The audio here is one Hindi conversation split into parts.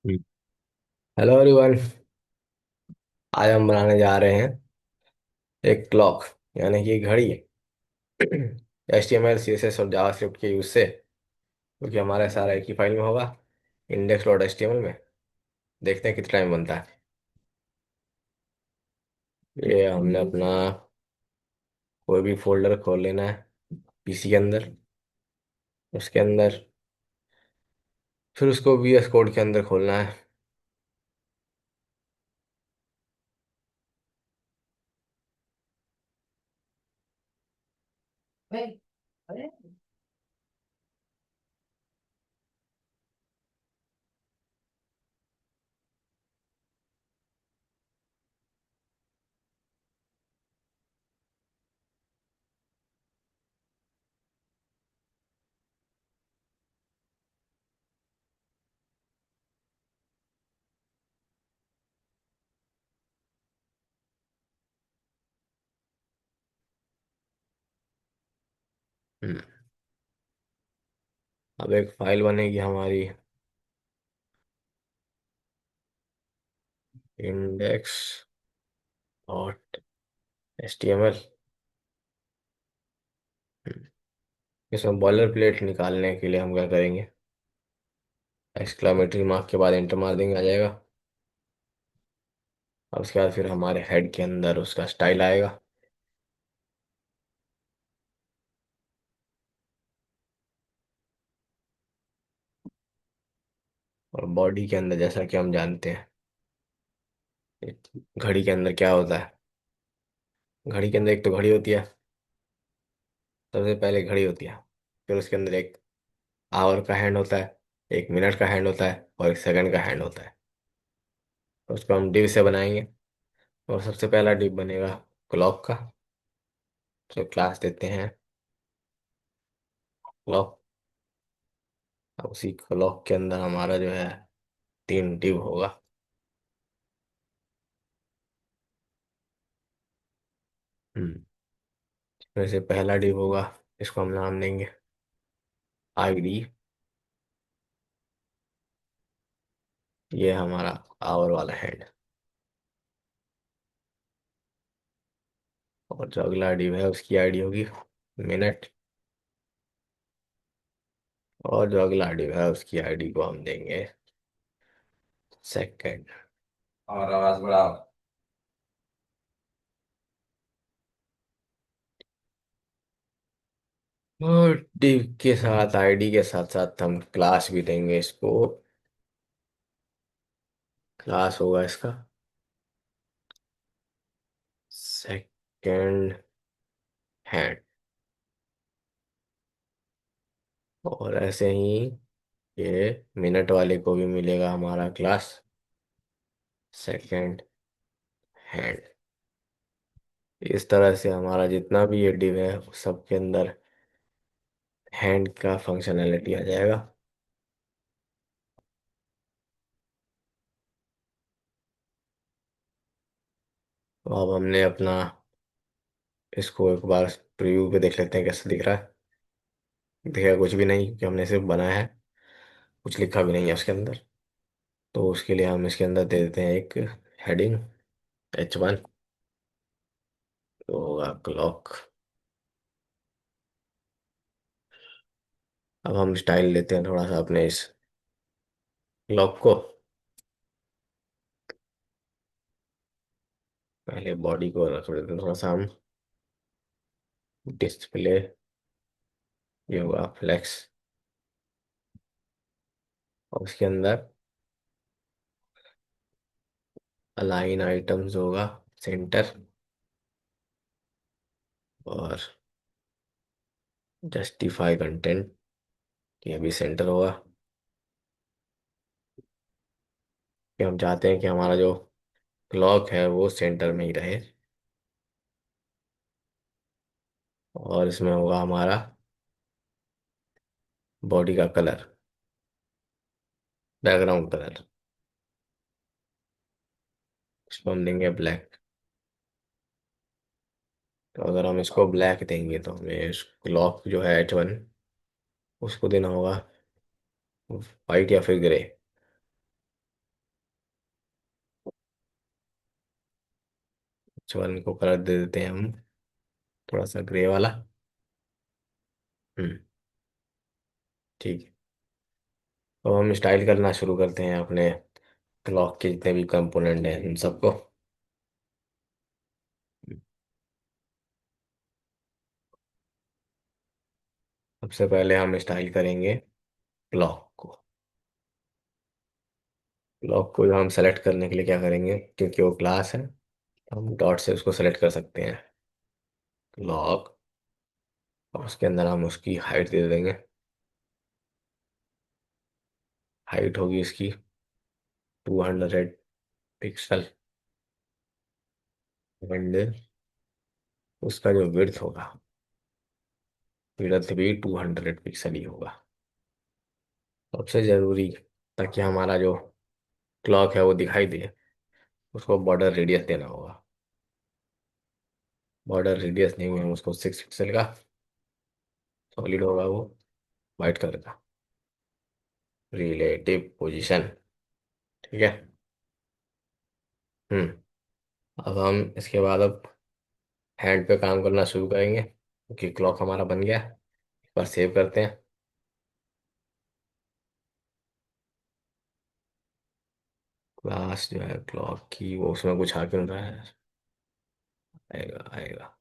हम्म। Hello everyone. आज हम बनाने जा रहे हैं एक क्लॉक, यानी कि घड़ी। HTML CSS और जावास्क्रिप्ट के यूज से, क्योंकि हमारा सारा एक ही फाइल में होगा, index.html में। देखते हैं कितना टाइम बनता है। ये हमने अपना कोई भी फोल्डर खोल लेना है पीसी के अंदर। उसके अंदर फिर उसको VS कोड के अंदर खोलना है। हम्म। अब एक फाइल बनेगी हमारी, index.html। इसमें बॉलर प्लेट निकालने के लिए हम क्या करेंगे, एक्सक्लामेटरी मार्क के बाद एंटर मार देंगे, आ जाएगा। और उसके बाद फिर हमारे हेड के अंदर उसका स्टाइल आएगा। और बॉडी के अंदर, जैसा कि हम जानते हैं, एक घड़ी के अंदर क्या होता है। घड़ी के अंदर एक तो घड़ी होती है, सबसे पहले घड़ी होती है। फिर उसके अंदर एक आवर का हैंड होता है, एक मिनट का हैंड होता है और एक सेकंड का हैंड होता है। तो उसको हम डिव से बनाएंगे। और सबसे पहला डिव बनेगा क्लॉक का। तो क्लास देते हैं क्लॉक। अब उसी क्लॉक के अंदर हमारा जो है 3 डिव होगा। हम्म। वैसे पहला डिव होगा, इसको हम नाम देंगे ID। ये हमारा आवर वाला हैंड। और जो अगला डिव है उसकी आईडी होगी मिनट। और जो अगला डिव है उसकी आईडी को हम देंगे सेकंड। और आवाज बढ़ाओ। और डिव के साथ, आईडी के साथ साथ हम क्लास भी देंगे इसको। क्लास होगा इसका सेकंड हैंड। और ऐसे ही ये मिनट वाले को भी मिलेगा हमारा क्लास सेकंड हैंड। इस तरह से हमारा जितना भी ये डिव है उस सब के अंदर हैंड का फंक्शनैलिटी आ जाएगा। तो अब हमने अपना, इसको एक बार प्रीव्यू पे देख लेते हैं कैसे दिख रहा है। दिखेगा कुछ भी नहीं, क्योंकि हमने सिर्फ बनाया है, कुछ लिखा भी नहीं है उसके अंदर। तो उसके लिए हम इसके अंदर दे देते हैं एक हेडिंग H1। तो होगा क्लॉक। अब हम स्टाइल लेते हैं थोड़ा सा अपने इस क्लॉक को। पहले बॉडी को रख देते हैं थोड़ा सा हम डिस्प्ले। ये होगा फ्लेक्स। और उसके अंदर अलाइन आइटम्स होगा सेंटर। और जस्टिफाई कंटेंट, ये भी सेंटर होगा। कि हम चाहते हैं कि हमारा जो क्लॉक है वो सेंटर में ही रहे। और इसमें होगा हमारा बॉडी का कलर, बैकग्राउंड कलर। इसको हम देंगे ब्लैक। तो अगर हम इसको ब्लैक देंगे तो हमें क्लॉक जो है H1, उसको देना होगा वाइट या फिर ग्रे। वन को कलर दे देते हैं हम, थोड़ा सा ग्रे वाला। हम्म। ठीक है। तो हम स्टाइल करना शुरू करते हैं अपने क्लॉक के जितने भी कंपोनेंट हैं उन सबको। सबसे पहले हम स्टाइल करेंगे क्लॉक को। क्लॉक को हम सेलेक्ट करने के लिए क्या करेंगे, क्योंकि वो क्लास है, हम डॉट से उसको सेलेक्ट कर सकते हैं, क्लॉक। और उसके अंदर हम उसकी हाइट दे देंगे। हाइट होगी इसकी 200 पिक्सल। एंड उसका जो विड्थ होगा, विड्थ भी 200 पिक्सल ही होगा। सबसे ज़रूरी, ताकि हमारा जो क्लॉक है वो दिखाई दे, उसको बॉर्डर रेडियस देना होगा। बॉर्डर रेडियस नहीं है उसको 6 पिक्सल का, सॉलिड होगा वो, वाइट कलर का। Relative position. ठीक है। हम्म। अब हम इसके बाद अब हैंड पे काम करना शुरू करेंगे, क्योंकि क्लॉक हमारा बन गया। एक बार सेव करते हैं। क्लास जो है क्लॉक की, वो उसमें कुछ आ क्यों रहा है। आएगा आएगा।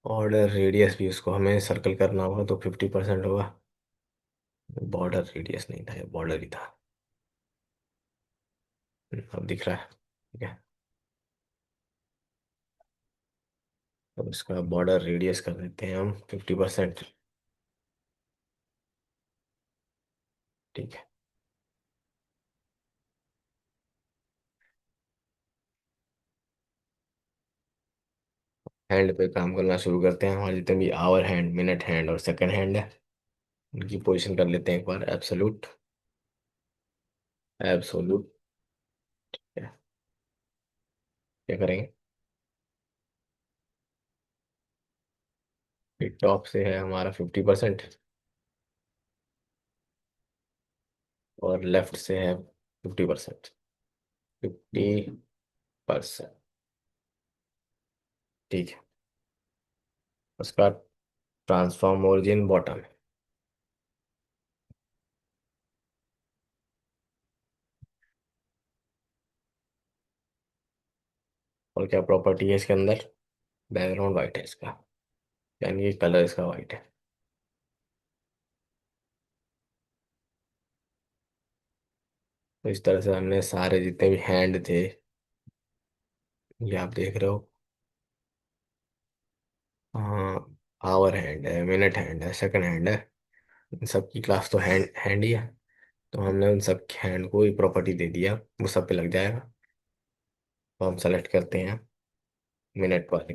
ऑर्डर रेडियस भी उसको हमें सर्कल करना होगा, तो 50% होगा। बॉर्डर रेडियस नहीं था, ये बॉर्डर ही था। अब दिख रहा है। ठीक है। अब इसका बॉर्डर रेडियस कर देते हैं हम 50%। ठीक है। हैंड पे काम करना शुरू करते हैं। हमारे जितने भी आवर हैंड, मिनट हैंड और सेकंड हैंड है, उनकी पोजीशन कर लेते हैं एक बार एब्सोल्यूट। एब्सोल्यूट। क्या करेंगे, टॉप से है हमारा 50% और लेफ्ट से है 50%। 50%। ठीक है। उसका ट्रांसफॉर्म ओरिजिन बॉटम है। और क्या प्रॉपर्टी है इसके अंदर, बैकग्राउंड वाइट है इसका, यानी कि कलर इसका वाइट है। तो इस तरह से हमने सारे जितने भी हैंड थे, ये आप देख रहे हो। हाँ, आवर हैंड है, मिनट हैंड है, सेकंड हैंड है, इन सब की क्लास तो हैंड हैंड ही है। तो हमने उन सब हैंड को ही प्रॉपर्टी दे दिया, वो सब पे लग जाएगा। तो हम सेलेक्ट करते हैं मिनट वाले,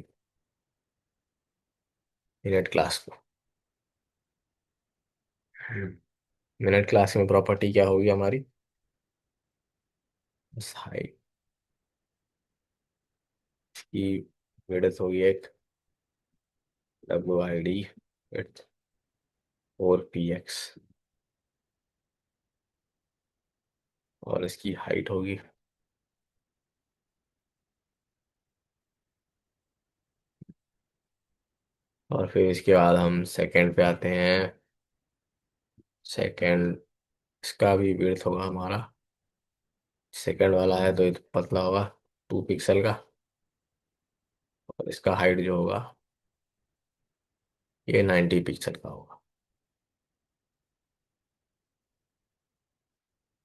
मिनट क्लास को। मिनट क्लास में प्रॉपर्टी क्या होगी हमारी, हाइट की विड्थ होगी एक, WID विड्थ 4px। और इसकी हाइट होगी, और फिर इसके बाद हम सेकंड पे आते हैं। सेकंड, इसका भी विड्थ होगा हमारा, सेकंड वाला है तो ये तो पतला होगा, 2 पिक्सल का। और इसका हाइट जो होगा, ये 90 पिक्सल का होगा।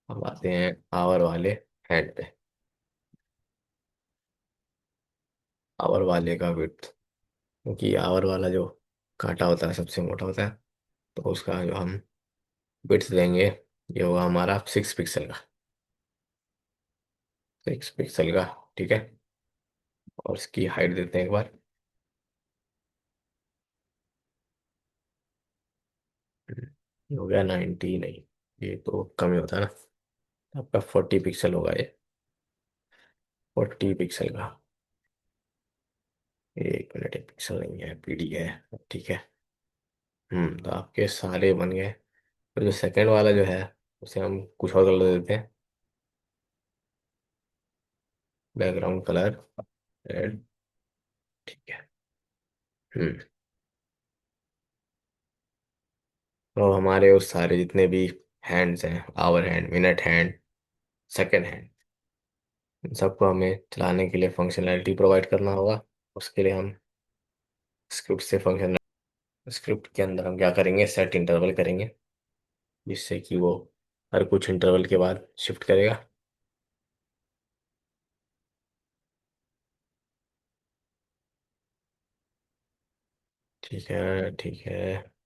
अब आते हैं आवर वाले हैंड पे। आवर वाले का विड्थ, क्योंकि आवर वाला जो कांटा होता है सबसे मोटा होता है, तो उसका जो हम विड्थ देंगे, ये होगा हमारा 6 पिक्सल का। 6 पिक्सल का। ठीक है। और इसकी हाइट देते हैं एक बार। ये हो गया 90, नहीं, ये तो कम ही होता है ना। आपका 40 पिक्सल होगा ये, 40 पिक्सल का। 1 मिनट, 1 पिक्सल नहीं है, PD है। ठीक है। तो आपके सारे बन गए। तो जो सेकंड वाला जो है उसे हम कुछ और कलर देते हैं। Background colour red. ठीक है। हम्म तो हमारे उस सारे जितने भी हैंड्स हैं, hour hand, minute hand, second hand, इन सबको हमें चलाने के लिए फंक्शनैलिटी प्रोवाइड करना होगा। उसके लिए हम स्क्रिप्ट से फंक्शन, स्क्रिप्ट के अंदर हम क्या करेंगे, सेट इंटरवल करेंगे, जिससे कि वो हर कुछ इंटरवल के बाद शिफ्ट करेगा। ठीक है, ठीक है।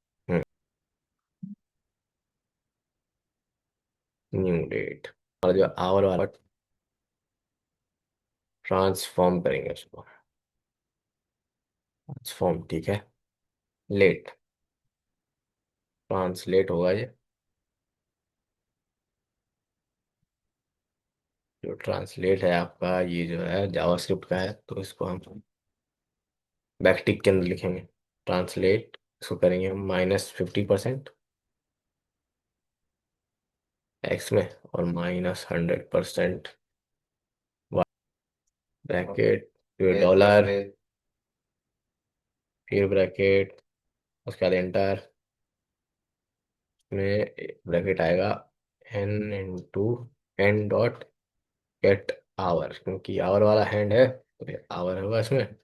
New date. और जो आवर वाला ट्रांसफॉर्म करेंगे उसको। ट्रांसफॉर्म, ठीक है। लेट, ट्रांसलेट होगा ये। जो ट्रांसलेट है आपका, ये जो है जावास्क्रिप्ट का है, तो इसको हम बैकटिक के अंदर लिखेंगे। ट्रांसलेट इसको करेंगे हम -50% एक्स में, और -100% ब्रैकेट, फिर डॉलर, फिर ब्रैकेट, उसके बाद एंटर में ब्रैकेट आएगा n × n गेट आवर, क्योंकि आवर वाला हैंड है तो ये आवर होगा इसमें।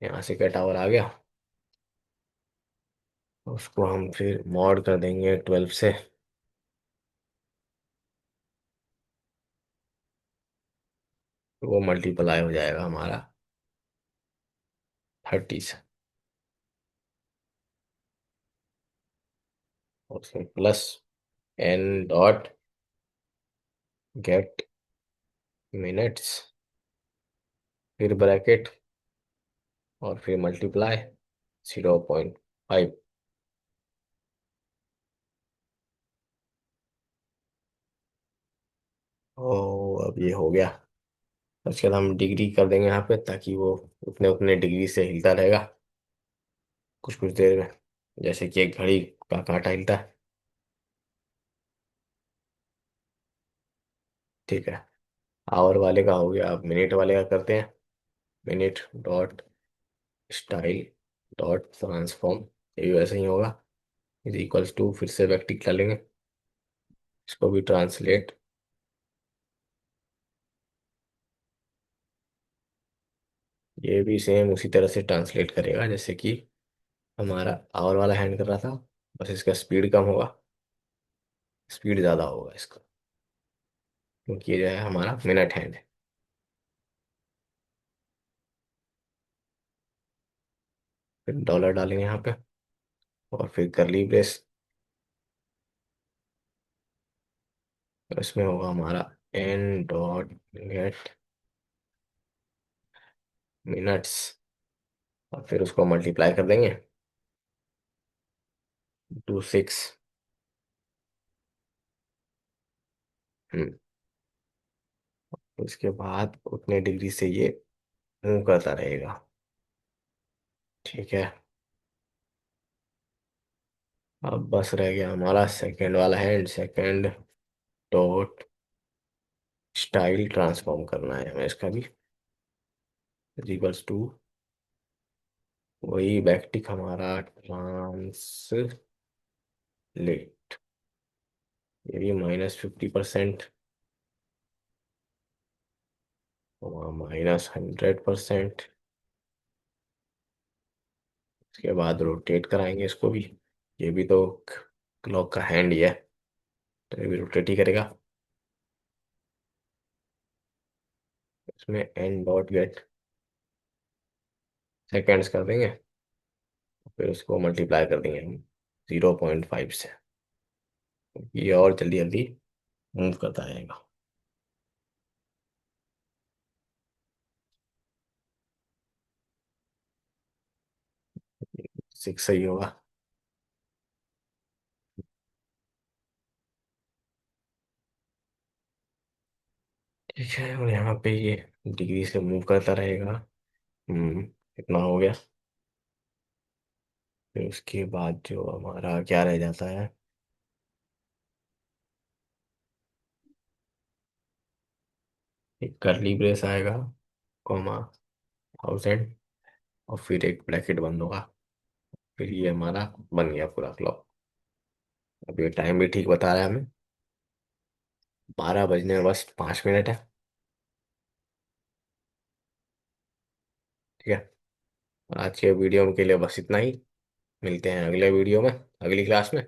यहाँ से गेट आवर आ गया। उसको हम फिर मॉड कर देंगे 12 से। तो वो मल्टीप्लाई हो जाएगा हमारा 30 से। और उसमें प्लस n.गेट मिनट्स, फिर ब्रैकेट, और फिर मल्टीप्लाई 0.5। ओ, अब ये हो गया। उसके बाद हम डिग्री कर देंगे यहाँ पे, ताकि वो उतने उतने डिग्री से हिलता रहेगा कुछ कुछ देर में, जैसे कि एक घड़ी का कांटा हिलता है। ठीक है। आवर वाले का हो गया, अब मिनट वाले का करते हैं। Minute dot style dot transform, ये भी वैसे ही होगा। इज इक्वल्स टू, फिर से बैकटिक डालेंगे, इसको भी ट्रांसलेट। ये भी सेम उसी तरह से ट्रांसलेट करेगा जैसे कि हमारा आवर वाला हैंड कर रहा था, बस इसका स्पीड कम होगा, स्पीड ज़्यादा होगा इसका, क्योंकि ये जो है हमारा मिनट हैंड है। फिर डॉलर डालेंगे यहाँ पे, और फिर करली ब्रेस, इसमें होगा हमारा n.गेट मिनट्स, और फिर उसको मल्टीप्लाई कर देंगे 2 6। उसके बाद उतने डिग्री से ये मूव करता रहेगा। ठीक है। अब बस रह गया हमारा सेकंड वाला hand. Second dot style transform करना है हमें इसका भी, इक्वल्स टू वही बैकटिक हमारा ट्रांसलेट, ये भी -50%, -100%। उसके बाद रोटेट कराएंगे इसको भी, ये भी तो क्लॉक का हैंड ही है, तो ये भी रोटेट ही करेगा। इसमें n.गेट सेकेंड्स कर देंगे, फिर उसको मल्टीप्लाई कर देंगे हम 0.5 से, ये और जल्दी जल्दी मूव करता रहेगा। 6 सही होगा। ठीक है, और यहाँ पे ये डिग्री से मूव करता रहेगा। हम्म इतना हो गया। फिर उसके बाद जो हमारा क्या रह जाता है, एक करली ब्रेस आएगा, कॉमा, थाउजेंड, और फिर एक ब्रैकेट बंद होगा। फिर ये हमारा बन गया पूरा क्लॉक। अब ये टाइम भी ठीक बता रहा है हमें, 12 बजने में बस 5 मिनट है। ठीक है। और आज के वीडियो के लिए बस इतना ही। मिलते हैं अगले वीडियो में, अगली क्लास में।